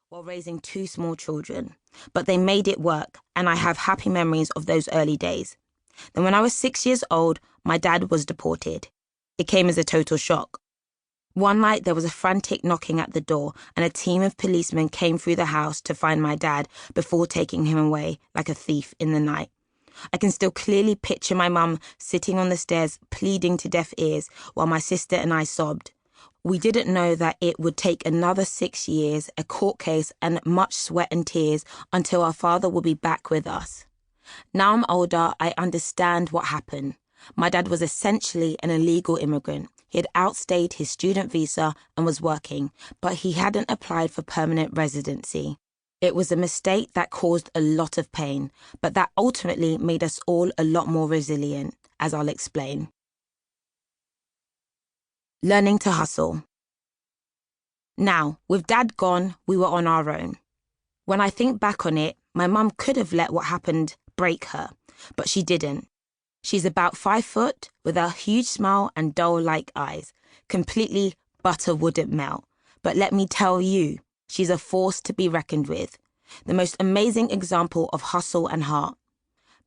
while raising two small children. But they made it work, and I have happy memories of those early days. Then when I was 6 years old, my dad was deported. It came as a total shock. One night there was a frantic knocking at the door, and a team of policemen came through the house to find my dad before taking him away like a thief in the night. I can still clearly picture my mum sitting on the stairs pleading to deaf ears while my sister and I sobbed. We didn't know that it would take another 6 years, a court case, and much sweat and tears until our father would be back with us. Now I'm older, I understand what happened. My dad was essentially an illegal immigrant. He had outstayed his student visa and was working, but he hadn't applied for permanent residency. It was a mistake that caused a lot of pain, but that ultimately made us all a lot more resilient, as I'll explain. Learning to hustle. Now, with Dad gone, we were on our own. When I think back on it, my mum could have let what happened break her, but she didn't. She's about 5 foot, with a huge smile and doll-like eyes. Completely butter wouldn't melt. But let me tell you, she's a force to be reckoned with. The most amazing example of hustle and heart.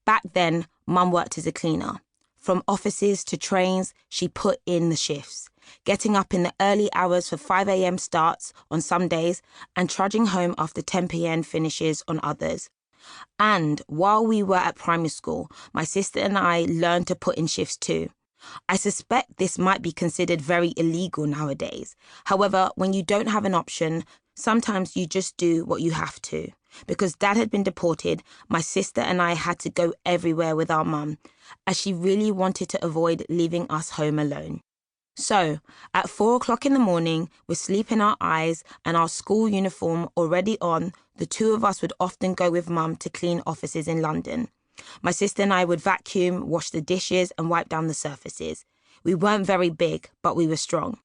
Back then, Mum worked as a cleaner. From offices to trains, she put in the shifts, getting up in the early hours for 5 a.m. starts on some days and trudging home after 10 p.m. finishes on others. And while we were at primary school, my sister and I learned to put in shifts too. I suspect this might be considered very illegal nowadays. However, when you don't have an option, sometimes you just do what you have to. Because Dad had been deported, my sister and I had to go everywhere with our mum, as she really wanted to avoid leaving us home alone. So, at 4 o'clock in the morning, with sleep in our eyes and our school uniform already on, the two of us would often go with Mum to clean offices in London. My sister and I would vacuum, wash the dishes and wipe down the surfaces. We weren't very big, but we were strong.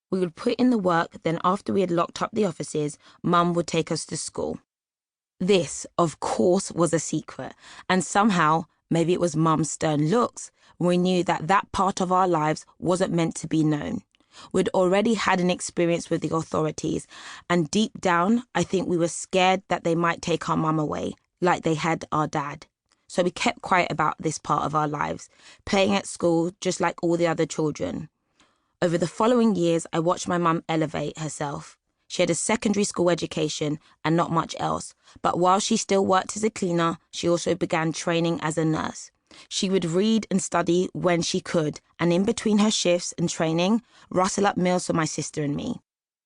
We would put in the work, then after we had locked up the offices, Mum would take us to school. This, of course, was a secret, and somehow, maybe it was Mum's stern looks, we knew that that part of our lives wasn't meant to be known. We'd already had an experience with the authorities, and deep down, I think we were scared that they might take our mum away, like they had our dad. So we kept quiet about this part of our lives, playing at school just like all the other children. Over the following years, I watched my mum elevate herself. She had a secondary school education and not much else, but while she still worked as a cleaner, she also began training as a nurse. She would read and study when she could, and in between her shifts and training, rustle up meals for my sister and me.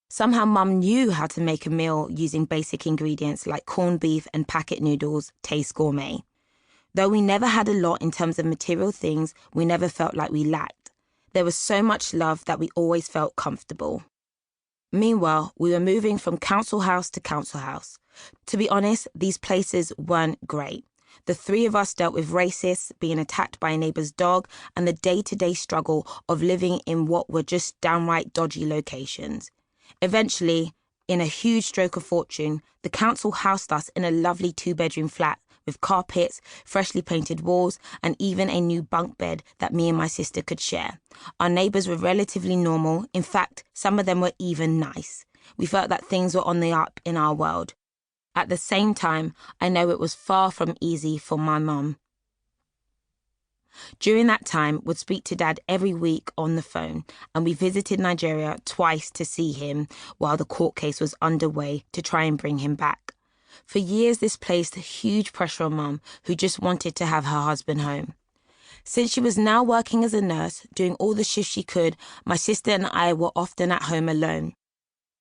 Somehow Mum knew how to make a meal using basic ingredients like corned beef and packet noodles taste gourmet. Though we never had a lot in terms of material things, we never felt like we lacked. There was so much love that we always felt comfortable. Meanwhile, we were moving from council house to council house. To be honest, these places weren't great. The three of us dealt with racists, being attacked by a neighbour's dog, and the day-to-day struggle of living in what were just downright dodgy locations. Eventually, in a huge stroke of fortune, the council housed us in a lovely 2-bedroom flat with carpets, freshly painted walls, and even a new bunk bed that me and my sister could share. Our neighbours were relatively normal. In fact, some of them were even nice. We felt that things were on the up in our world. At the same time, I know it was far from easy for my mum. During that time, would speak to Dad every week on the phone, and we visited Nigeria twice to see him while the court case was underway to try and bring him back. For years, this placed huge pressure on Mum, who just wanted to have her husband home. Since she was now working as a nurse, doing all the shifts she could, my sister and I were often at home alone.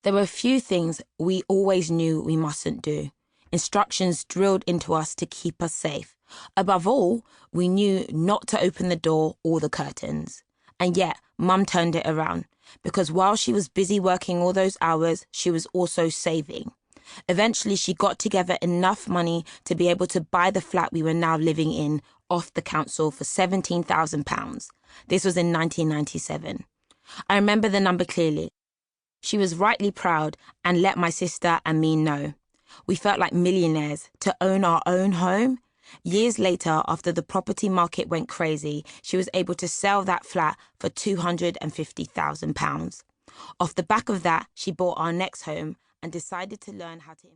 There were a few things we always knew we mustn't do. Instructions drilled into us to keep us safe. Above all, we knew not to open the door or the curtains. And yet, Mum turned it around, because while she was busy working all those hours, she was also saving. Eventually, she got together enough money to be able to buy the flat we were now living in off the council for £17,000. This was in 1997. I remember the number clearly. She was rightly proud and let my sister and me know. We felt like millionaires to own our own home. Years later, after the property market went crazy, she was able to sell that flat for £250,000. Off the back of that, she bought our next home and decided to learn how to